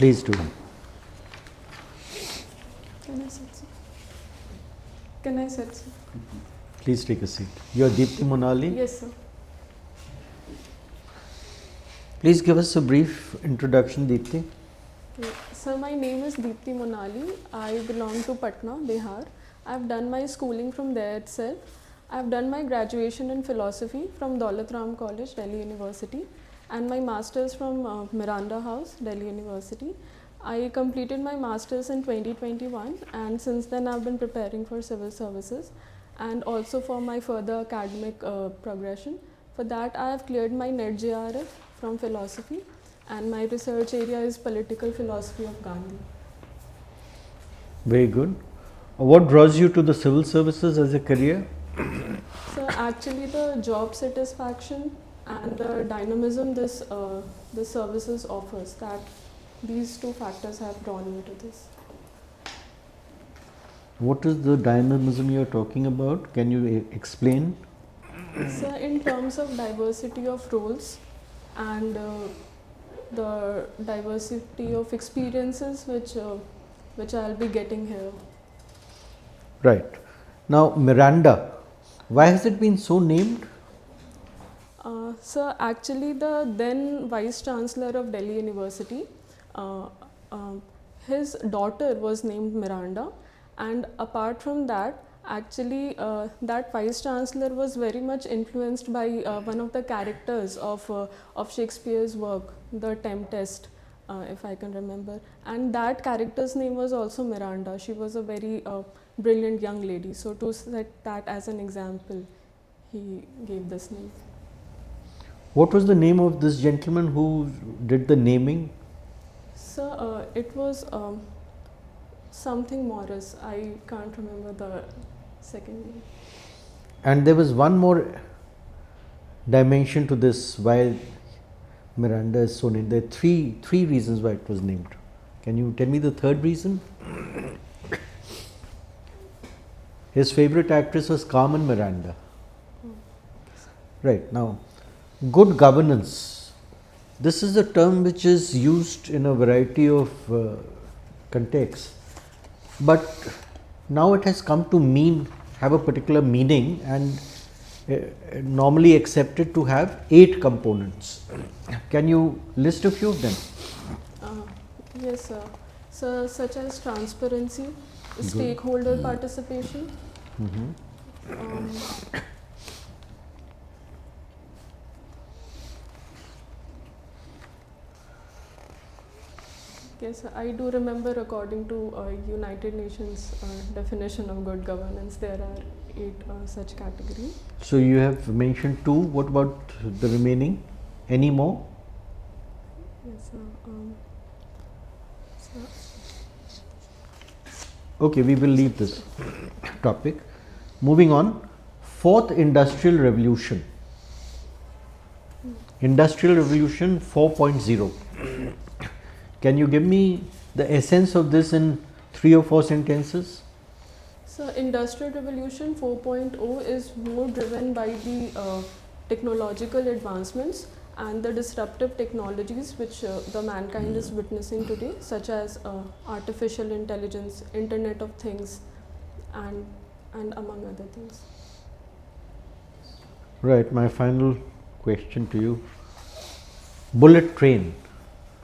Please do. Can I sit, sir? Can I sit, sir? Please take a seat. You are Dipti Monali? Yes, sir. Please give us a brief introduction, Dipti. Okay. Sir, my name is Dipti Monali. I belong to Patna, Bihar. I've done my schooling from there itself. I've done my graduation in philosophy from Daulat Ram College, Delhi University, and my masters from Miranda House, Delhi University. I completed my masters in 2021, and since then I've been preparing for civil services and also for my further academic progression. For that, I have cleared my NET JRF from philosophy, and my research area is political philosophy of Gandhi. Very good. What draws you to the civil services as a career? So actually the job satisfaction and the dynamism this services offers, that these two factors have drawn me to this. What is the dynamism you are talking about? Can you explain? So in terms of diversity of roles and the diversity of experiences which I'll be getting here. Right. Now, Miranda, why has it been so named? So actually the then Vice Chancellor of Delhi University, his daughter was named Miranda, and apart from that, actually that Vice Chancellor was very much influenced by one of the characters of Shakespeare's work, The Tempest, if I can remember, and that character's name was also Miranda. She was a very brilliant young lady, so to set that as an example, he gave this name. What was the name of this gentleman who did the naming? So it was something Morris. I can't remember the second name. And there was one more dimension to this why Miranda is so named. There are three reasons why it was named. Can you tell me the third reason? His favorite actress was Carmen Miranda. Right. Now, good governance. This is a term which is used in a variety of contexts, but now it has come to have a particular meaning and normally accepted to have 8 components. Can you list a few of them? Yes, sir. So, such as transparency, stakeholder participation, yes, I do remember according to United Nations definition of good governance, there are 8 such categories. So you have mentioned 2. What about the remaining? Any more? Yes, sir. Okay, we will leave this topic. Moving on, 4th Industrial Revolution. Industrial Revolution 4.0. Can you give me the essence of this in 3 or 4 sentences? So, Industrial Revolution 4.0 is more driven by the technological advancements and the disruptive technologies which the mankind is witnessing today, such as artificial intelligence, Internet of Things, and among other things. Right, my final question to you. Bullet train.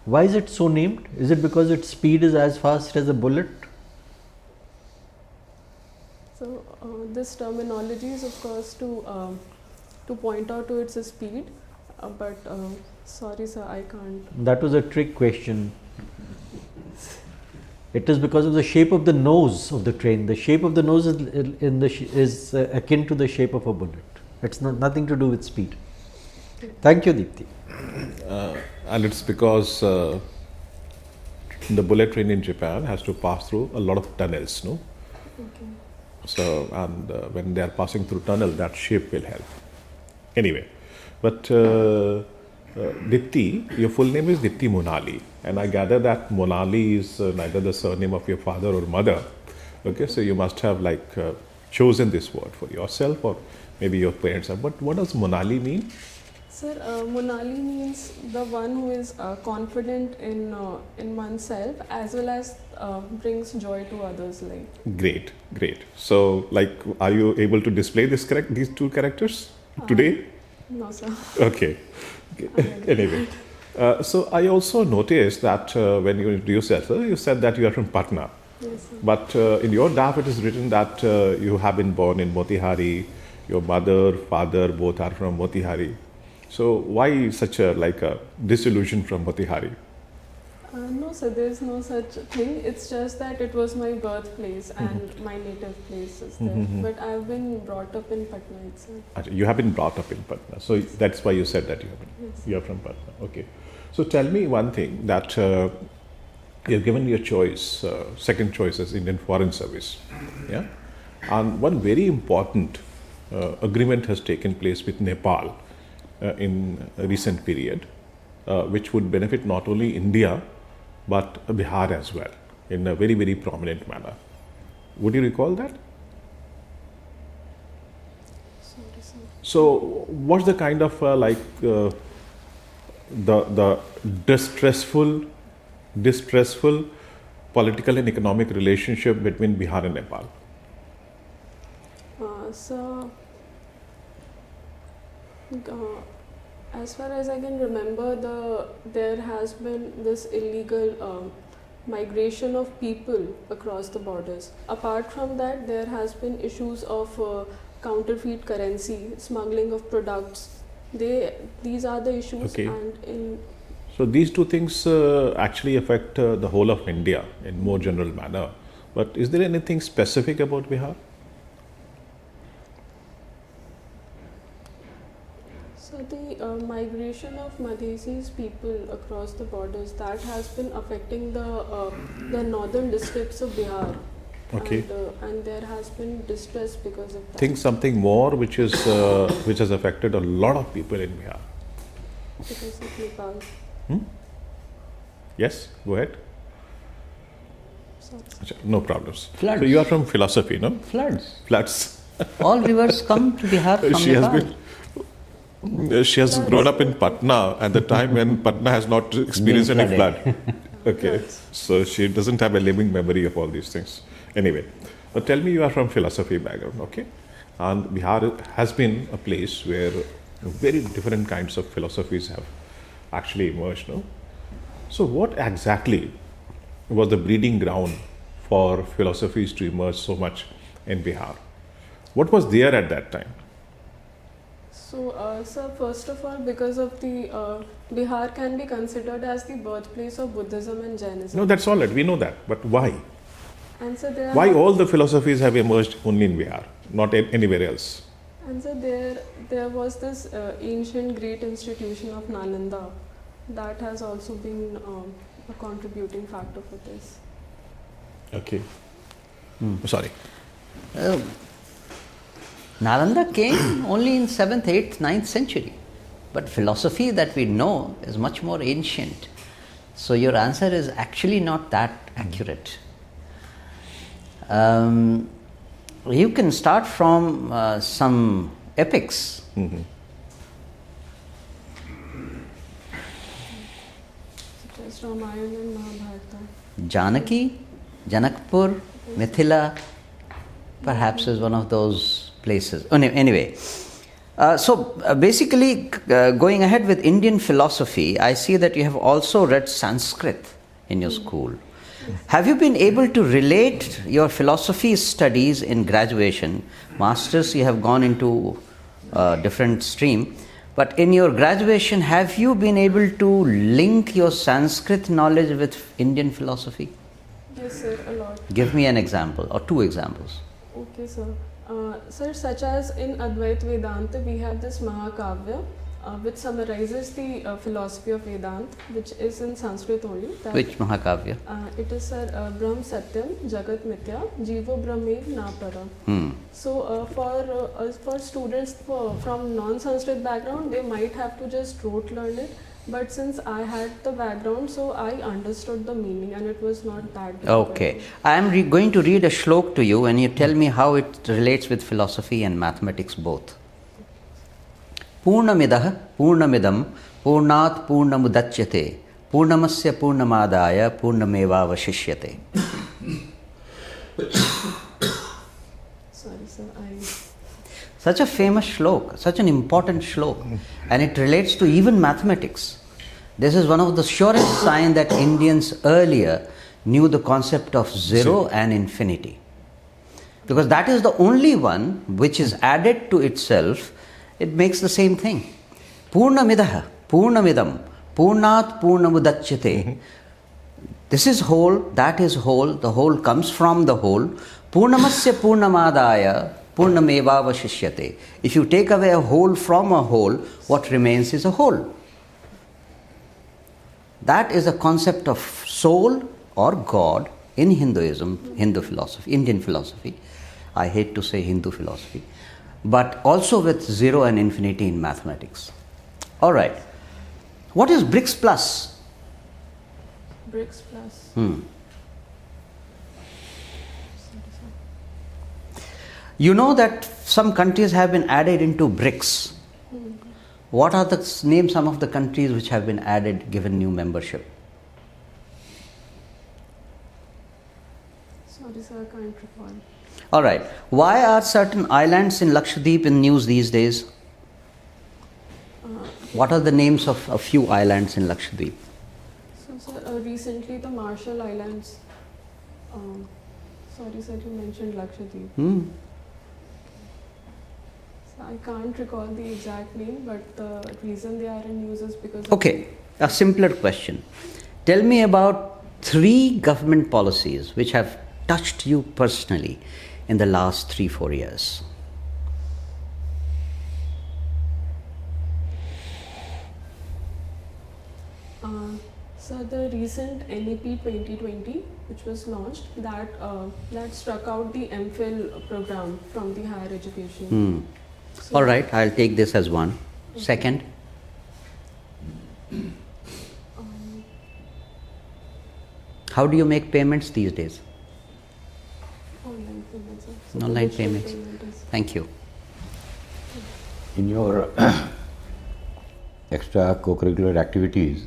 Why is it so named? Is it because its speed is as fast as a bullet? So, this terminology is of course to point out to its speed, but sorry sir, I can't. That was a trick question. It is because of the shape of the nose of the train. The shape of the nose is akin to the shape of a bullet. It's nothing to do with speed. Thank you, Dipti. And it's because the bullet train in Japan has to pass through a lot of tunnels, no? Okay. So, and when they are passing through tunnel, that shape will help. Anyway, but Dipti, your full name is Dipti Monali, and I gather that Monali is neither the surname of your father or mother. Okay, so you must have chosen this word for yourself, or maybe your parents have. But what does Monali mean? Sir, Monali means the one who is confident in oneself as well as brings joy to others. Like. Great, great. So, like, are you able to display these two characters today? No, sir. Okay. Anyway, so I also noticed that when you introduced yourself, you said that you are from Patna. Yes, sir. But in your draft, it is written that you have been born in Motihari. Your mother, father, both are from Motihari. So why such a disillusion from Motihari? No, sir, there's no such thing. It's just that it was my birthplace and my native place is there. But I've been brought up in Patna itself. You have been brought up in Patna. So that's why you said that you are from Patna. Okay. So tell me one thing, that you're given your choice, second choice as Indian Foreign Service. Yeah. And one very important agreement has taken place with Nepal in a recent period, which would benefit not only India but Bihar as well in a very, very prominent manner. Would you recall that? Sorry, sir. So, what's the kind of the distressful political and economic relationship between Bihar and Nepal? So, as far as I can remember, there has been this illegal migration of people across the borders. Apart from that, there has been issues of counterfeit currency, smuggling of products. These are the issues. Okay. And So these two things actually affect the whole of India in more general manner. But is there anything specific about Bihar? So the migration of Madhesis people across the borders, that has been affecting the northern districts of Bihar. Okay. And there has been distress because of that. Think something more which has affected a lot of people in Bihar. Because of Nepal. Yes, go ahead. Sorry. No problems. Floods. So you are from philosophy, no? Floods. Floods. All rivers come to Bihar from She has Nepal. She has grown up in Patna at the time when Patna has not experienced any flood. Okay, so she doesn't have a living memory of all these things. Anyway, but tell me, you are from philosophy background, okay? And Bihar has been a place where very different kinds of philosophies have actually emerged, no? So what exactly was the breeding ground for philosophies to emerge so much in Bihar? What was there at that time? So, sir, first of all, because of the Bihar can be considered as the birthplace of Buddhism and Jainism. No, that's all right. We know that. But why? And so there Why all the philosophies have emerged only in Bihar, not anywhere else? And so there was this ancient great institution of Nalanda that has also been a contributing factor for this. Okay. Sorry. Nalanda came only in 7th, 8th, 9th century. But philosophy that we know is much more ancient. So your answer is actually not that accurate. You can start from some epics. Mm-hmm. Such as Ramayana and Mahabharata. Janaki, Janakpur, Mithila, perhaps is one of those places. Anyway, basically going ahead with Indian philosophy, I see that you have also read Sanskrit in your school. Have you been able to relate your philosophy studies in graduation? Masters, you have gone into a different stream. But in your graduation, have you been able to link your Sanskrit knowledge with Indian philosophy? Yes, sir, a lot. Give me an example or two examples. Okay, sir. Sir, such as in Advait Vedanta, we have this Mahakavya, which summarizes the philosophy of Vedanta, which is in Sanskrit only. Which Mahakavya? It is, sir, Brahm Satyam, Jagat Mithya, Jivo Brahmev Napara. So, for students from non-Sanskrit background, they might have to just rote learn it. But since I had the background, so I understood the meaning and it was not that difficult. Okay. I am going to read a shlok to you and you tell me how it relates with philosophy and mathematics both. Purnamidah Purnamidam Purnat Purnamudachyate Purnamasya Purnamadaya Purnamevavashishyate. Sorry, sir. Such a famous shlok, such an important shlok, and it relates to even mathematics. This is one of the surest signs that Indians earlier knew the concept of zero and infinity. Because that is the only one which is added to itself, it makes the same thing. Purnamidah, Purnamidam, Purnat Purnamudachyate. This is whole, that is whole, the whole comes from the whole. Purnamasya Purnamadaya Purnamevavashishyate. If you take away a whole from a whole, what remains is a whole. That is a concept of soul or God in Hinduism, Hindu philosophy, Indian philosophy. I hate to say Hindu philosophy, but also with zero and infinity in mathematics. All right. What is BRICS plus? BRICS plus. You know that some countries have been added into BRICS. What are the name some of the countries which have been added given new membership? Sorry, sir, I can't recall. All right. Why are certain islands in Lakshadweep in news these days? What are the names of a few islands in Lakshadweep? So, sir, recently the Marshall Islands. Sorry, sir, you mentioned Lakshadweep. So I can't recall the exact name, but the reason they are in news is because. Okay, a simpler question. Tell me about 3 government policies which have touched you personally in the last 3-4 years. So the recent NEP 2020, which was launched, that struck out the MPhil program from the higher education. So All right, I'll take this as one. Okay. Second, how do you make payments these days? Online payments. So Online digital payments. payment is- Thank you. In your extra co-curricular activities,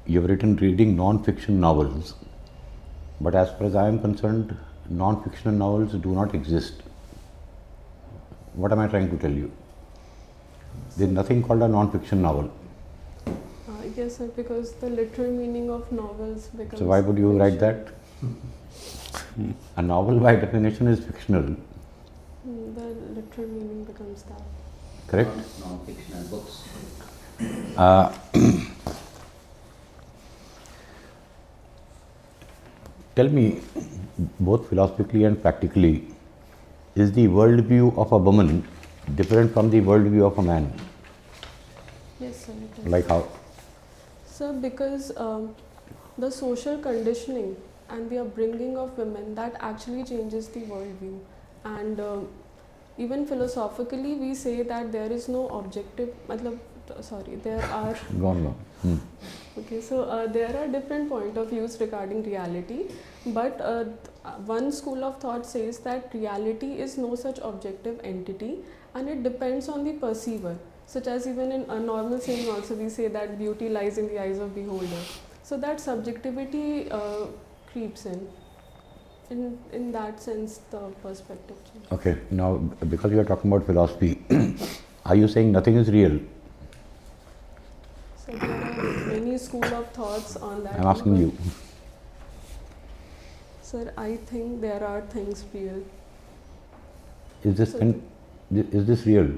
you've written reading non-fiction novels, but as far as I am concerned, non-fictional novels do not exist. What am I trying to tell you? There's nothing called a non-fiction novel. Yes, sir, because the literal meaning of novels becomes. So why would you write fiction. that? A novel by definition is fictional, The literal meaning becomes that. correct? Non-fictional books. Tell me, both philosophically and practically, is the worldview of a woman different from the worldview of a man? Yes, sir. It is. Like how? Sir, because the social conditioning and the upbringing of women, that actually changes the worldview. And even philosophically, we say that there is no objective. There are. Go on. Okay, so there are different point of views regarding reality, but one school of thought says that reality is no such objective entity, and it depends on the perceiver. Such as even in a normal saying also we say that beauty lies in the eyes of beholder. So that subjectivity creeps in. In that sense, the perspective changes. Okay, now because you are talking about philosophy, are you saying nothing is real? So there are many school of thoughts on that. I'm asking but- you. Sir, I think there are things real. Is this So- is this real?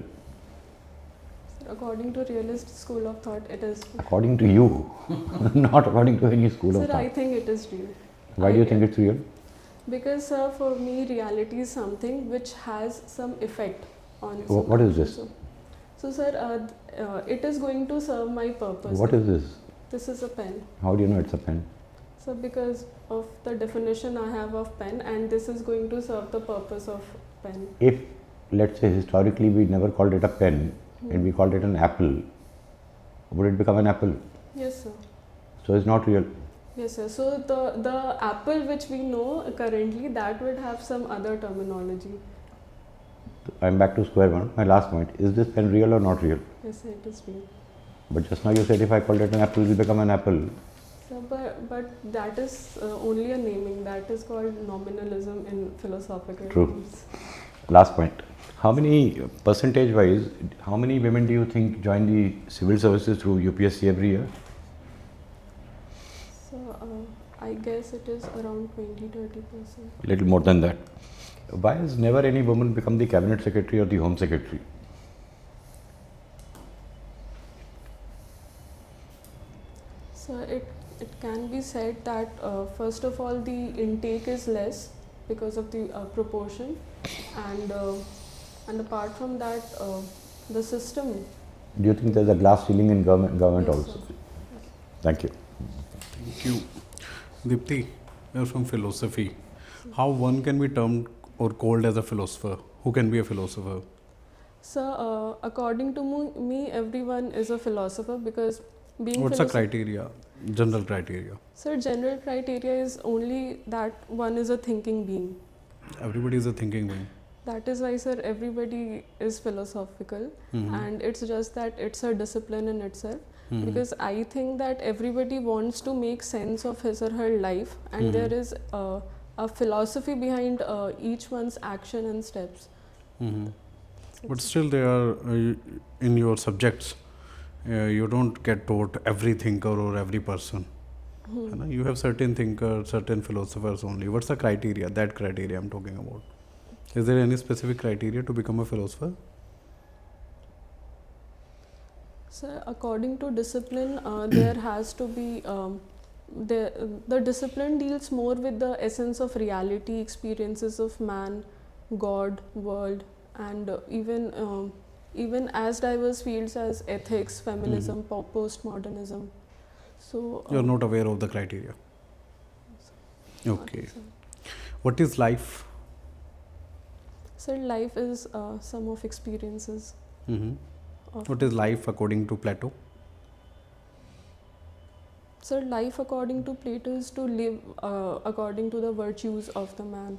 According to realist school of thought, it is. According to you, not according to any school of Sir, I thought. think it is real. Why do you think it's real? Because for me, reality is something which has some effect on. What is this? So sir, it is going to serve my purpose. What is this? This is a pen. How do you know it's a pen? So because of the definition I have of pen, and this is going to serve the purpose of pen. If, let's say, historically we never called it a pen and we called it an apple, would it become an apple? Yes, sir. So it's not real. Yes, sir. So the apple which we know currently, that would have some other terminology. I'm back to square one. My last point, is this pen real or not real? Yes, it is real. But just now you said if I called it an apple, it will become an apple. So, but that is only a naming. That is called nominalism in philosophical True. terms. Last point. How many, percentage wise, how many women do you think join the civil services through UPSC every year? So, I guess it is around 20-30%. Little more than that. Why has never any woman become the cabinet secretary or the home secretary? So it can be said that first of all the intake is less because of the proportion, and apart from that the system. Do you think there's a glass ceiling in government Yes, also? sir. Thank you. Thank you. Dipti, you're from philosophy. How one can be termed or called as a philosopher? Who can be a philosopher? So according to me, everyone is a philosopher because being What's the criteria, general criteria? So general criteria is only that one is a thinking being. Everybody is a thinking being. That is why, sir, everybody is philosophical, and it's just that it's a discipline in itself. Because I think that everybody wants to make sense of his or her life, and there is a philosophy behind each one's action and steps. But still, they are in your subjects. You don't get taught every thinker or every person. You have certain thinkers, certain philosophers only. What's the criteria? That criteria I'm talking about. Is there any specific criteria to become a philosopher? So according to discipline, there has to be the discipline deals more with the essence of reality, experiences of man, God, world, and even as diverse fields as ethics, feminism, postmodernism. So You're not aware of the criteria. Okay. What is life? So life is sum of experiences. What is life according to Plato? So life according to Plato is to live according to the virtues of the man.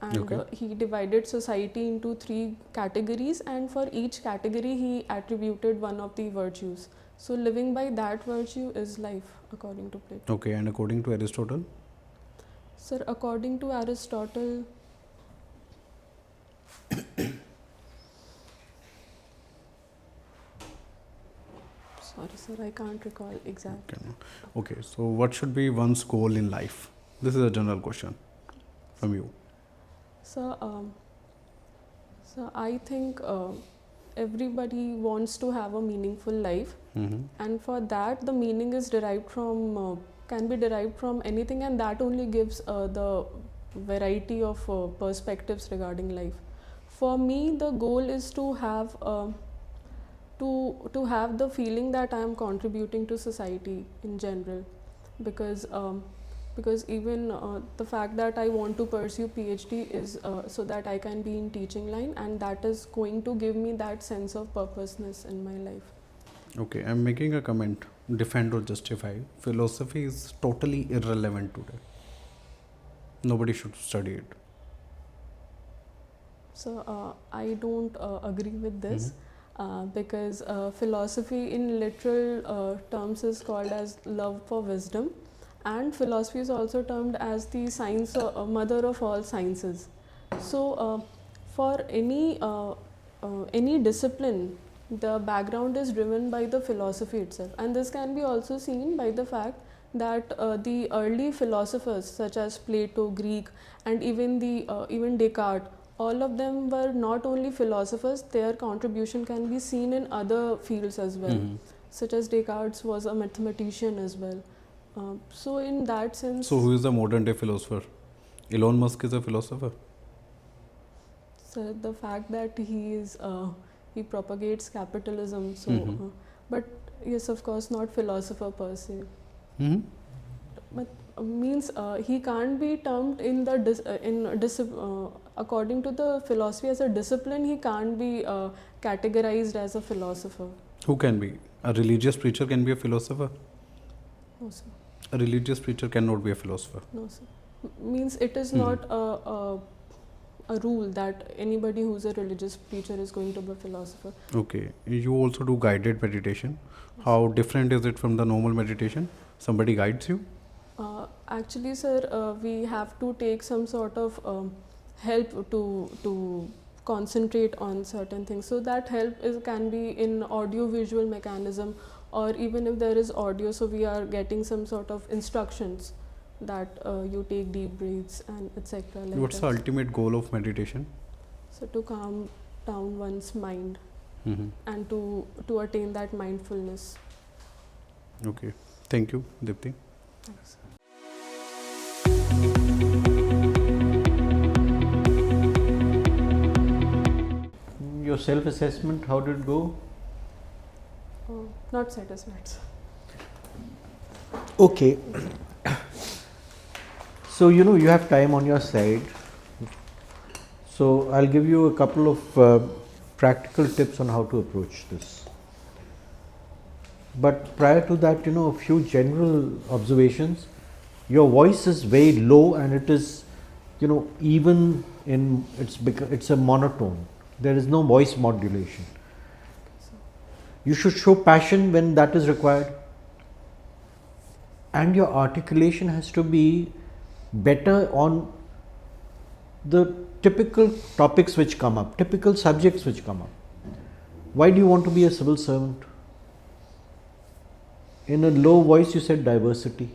And he divided society into 3 categories, and for each category he attributed one of the virtues. So living by that virtue is life according to Plato. Okay, and according to Aristotle? Sir, according to Aristotle, sorry sir, I can't recall exactly. Okay, so what should be one's goal in life? This is a general question from you. So I think everybody wants to have a meaningful life, and for that the meaning is derived from can be derived from anything, and that only gives the variety of perspectives regarding life. For me, the goal is to have to have the feeling that I am contributing to society in general, because even the fact that I want to pursue PhD is so that I can be in teaching line, and that is going to give me that sense of purposeness in my life. Okay, I'm making a comment, defend or justify. Philosophy is totally irrelevant today. Nobody should study it. So I don't agree with this, because philosophy in literal terms is called as love for wisdom, and philosophy is also termed as the science mother of all sciences. So for any discipline, the background is driven by the philosophy itself, and this can be also seen by the fact that the early philosophers such as Plato, Greek, and even Descartes, all of them were not only philosophers, their contribution can be seen in other fields as well, such as Descartes was a mathematician as well. So in that sense... So who is the modern day philosopher? Elon Musk is a philosopher? So the fact that he propagates capitalism, so but yes, of course, not philosopher per se. But means he can't be termed in the according to the philosophy as a discipline. He can't be categorized as a philosopher. Who can be? A religious preacher can be a philosopher? No, sir. A religious preacher cannot be a philosopher. No, sir. Means it is not a rule that anybody who's a religious preacher is going to be a philosopher. Okay. You also do guided meditation. How different is it from the normal meditation? Somebody guides you? Actually, sir, we have to take some sort of help to concentrate on certain things. So that help can be in audio-visual mechanism, or even if there is audio, so we are getting some sort of instructions that you take deep breaths and etc. Like What's the ultimate goal of meditation? So to calm down one's mind Mm-hmm. and to attain that mindfulness. Okay. Thank you, Dipti. Thanks. Your self-assessment, how did it go? Not satisfied, sir. Okay. So, you have time on your side. So, I'll give you a couple of practical tips on how to approach this. But prior to that, a few general observations. Your voice is very low and it is, even in, it's a monotone. There is no voice modulation. You should show passion when that is required. And your articulation has to be better on the typical topics which come up, typical subjects which come up. Why do you want to be a civil servant? In a low voice you said diversity.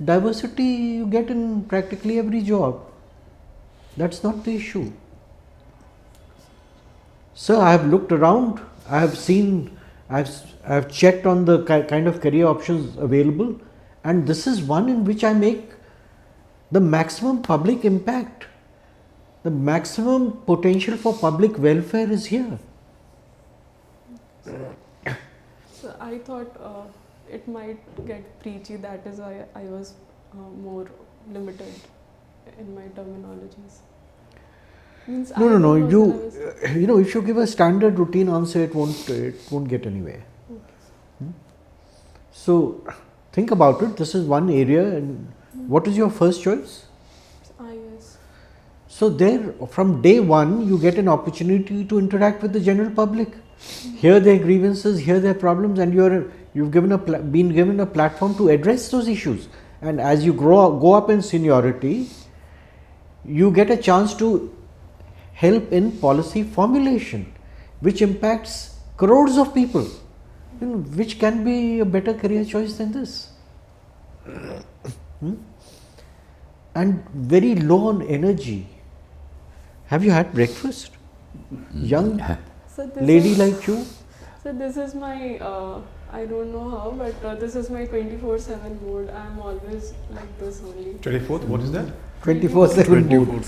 Diversity you get in practically every job. That's not the issue. Sir, I have looked around, I have seen, I have checked on the kind of career options available, and this is one in which I make the maximum public impact. The maximum potential for public welfare is here. So I thought it might get preachy, that is why I was more limited in my terminologies. Means No. If you give a standard routine answer, it won't get anywhere. Okay. So think about it. This is one area. And what is your first choice? IAS. So there, from day one, you get an opportunity to interact with the general public, hear their grievances, hear their problems, and you've been given a platform to address those issues. And as you go up in seniority, you get a chance to help in policy formulation, which impacts crores of people. Which can be a better career choice than this? And very low on energy. Have you had breakfast? Young So lady like you? So this is my, I don't know how, but this is my 24/7 mode. I'm always like this only. 24th, what is that? 24/7 mode.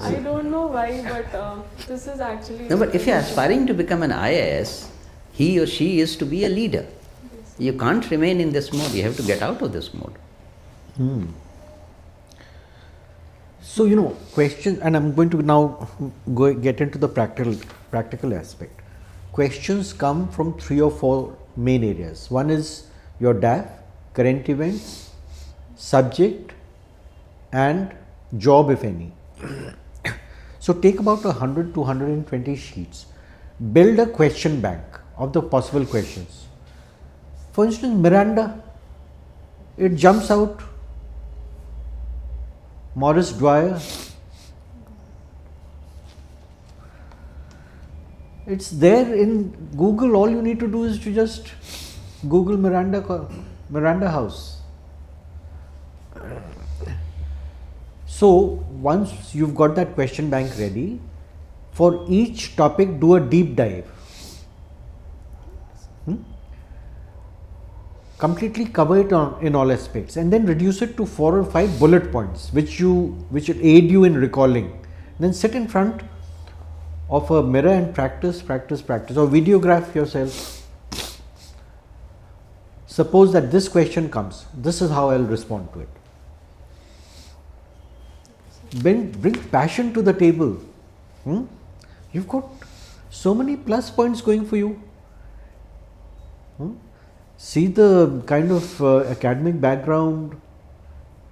I don't know why, but this is actually... No, but if you're aspiring to become an IAS, he or she is to be a leader. You can't remain in this mode, you have to get out of this mode. So, questions, and I'm going to now get into the practical aspect. Questions come from 3 or 4 main areas. One is your DAF, current events, subject, and job, if any. So take about 100 to 120 sheets. Build a question bank of the possible questions. For instance, Miranda, it jumps out. Morris Dwyer, it's there in Google. All you need to do is to just Google Miranda House. So once you've got that question bank ready, for each topic do a deep dive. Completely cover it in all aspects, and then reduce it to 4 or 5 bullet points which will aid you in recalling. Then sit in front of a mirror and practice, or videograph yourself. Suppose that this question comes, this is how I'll respond to it. Bring passion to the table. You've got so many plus points going for you. See the kind of academic background,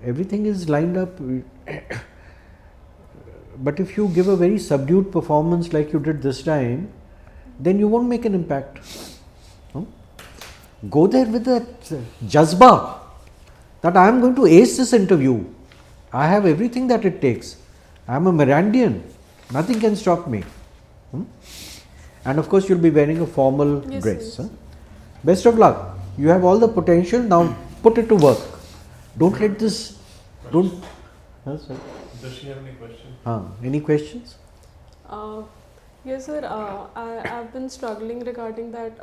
everything is lined up. But if you give a very subdued performance like you did this time, then you won't make an impact. Go there with that jazba that I am going to ace this interview. I have everything that it takes. I am a Mirandian. Nothing can stop me. And of course, you'll be wearing a formal dress. Yes. Best of luck. You have all the potential. Now put it to work. Don't let this. Don't. Does she have any questions? Any questions? Yes, sir. I've been struggling regarding that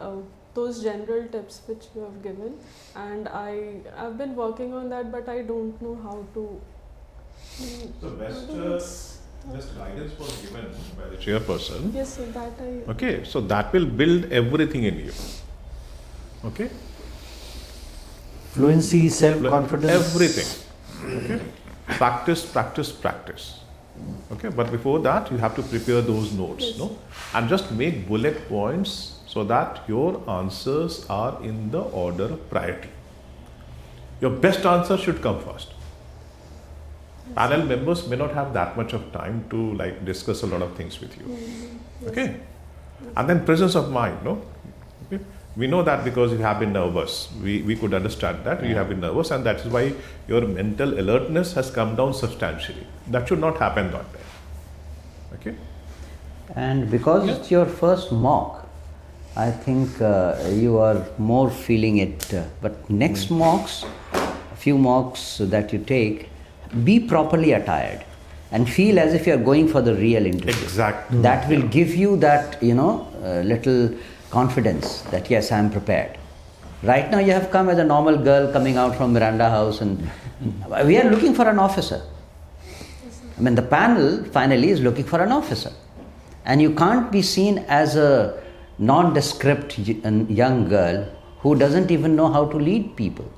those general tips which you have given, and I've been working on that, but I don't know how to. So best guidance was given by the chairperson. Yes, sir. That I. Okay, so that will build everything in you. Okay, Fluency, self-confidence. everything. Okay, practice, practice, practice. Okay, but before that, you have to prepare those notes, Yes. no? And just make bullet points so that your answers are in the order of priority. Your best answer should come first. Panel members may not have that much of time to like discuss a lot of things with you. Yes. Okay, and then presence of mind, no? Okay. We know that because you have been nervous. We could understand that you have been nervous, and that is why your mental alertness has come down substantially. That should not happen that way. Okay. And because it's your first mock, I think you are more feeling it. But next mocks, a few mocks that you take, be properly attired and feel as if you are going for the real interview. Exactly. That will give you that, little confidence that yes, I am prepared. Right now you have come as a normal girl coming out from Miranda House, and we are looking for an officer. I mean, the panel finally is looking for an officer. And you can't be seen as a nondescript young girl who doesn't even know how to lead people.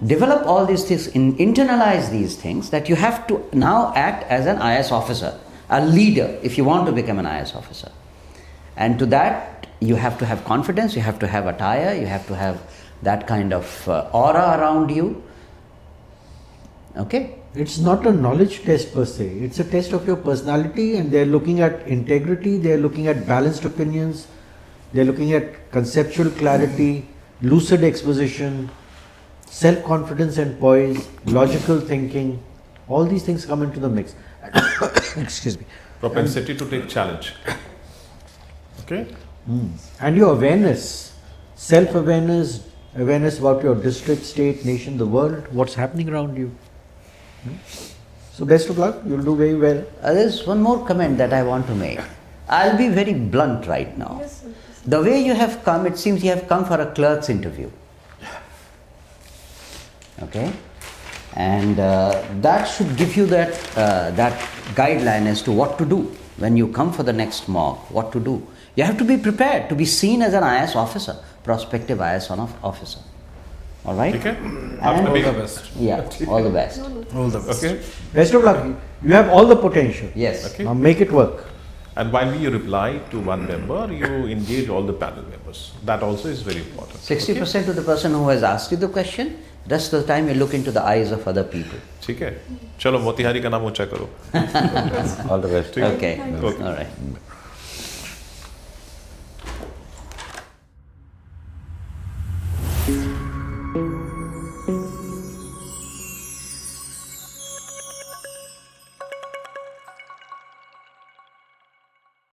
Develop all these things, internalize these things, that you have to now act as an IAS officer, a leader, if you want to become an IAS officer. And to that, you have to have confidence, you have to have attire, you have to have that kind of aura around you. Okay? It's not a knowledge test per se. It's a test of your personality, and they're looking at integrity, they're looking at balanced opinions, they're looking at conceptual clarity, lucid exposition, self-confidence and poise, logical thinking. All these things come into the mix. Excuse me. Propensity to take challenge. Okay. And your awareness, self-awareness, awareness about your district, state, nation, the world, what's happening around you. So best of luck, you'll do very well. There's one more comment that I want to make. I'll be very blunt right now. Yes, sir. The way you have come, it seems you have come for a clerk's interview. Okay? And that should give you that guideline as to what to do when you come for the next mock, what to do. You have to be prepared to be seen as an IAS officer, prospective IAS officer. All right? Okay. And All the best. yeah, all the best. All the best. Okay. Best of luck. You have all the potential. Yes. Okay. Now make it work. And while you reply to one member, you engage all the panel members. That also is very important. 60% to the person who has asked you the question, rest of the time you look into the eyes of other people. ठीक है चलो मोतिहारी का नाम ऊंचा करो All the best. Okay. Thank you. Okay. All right.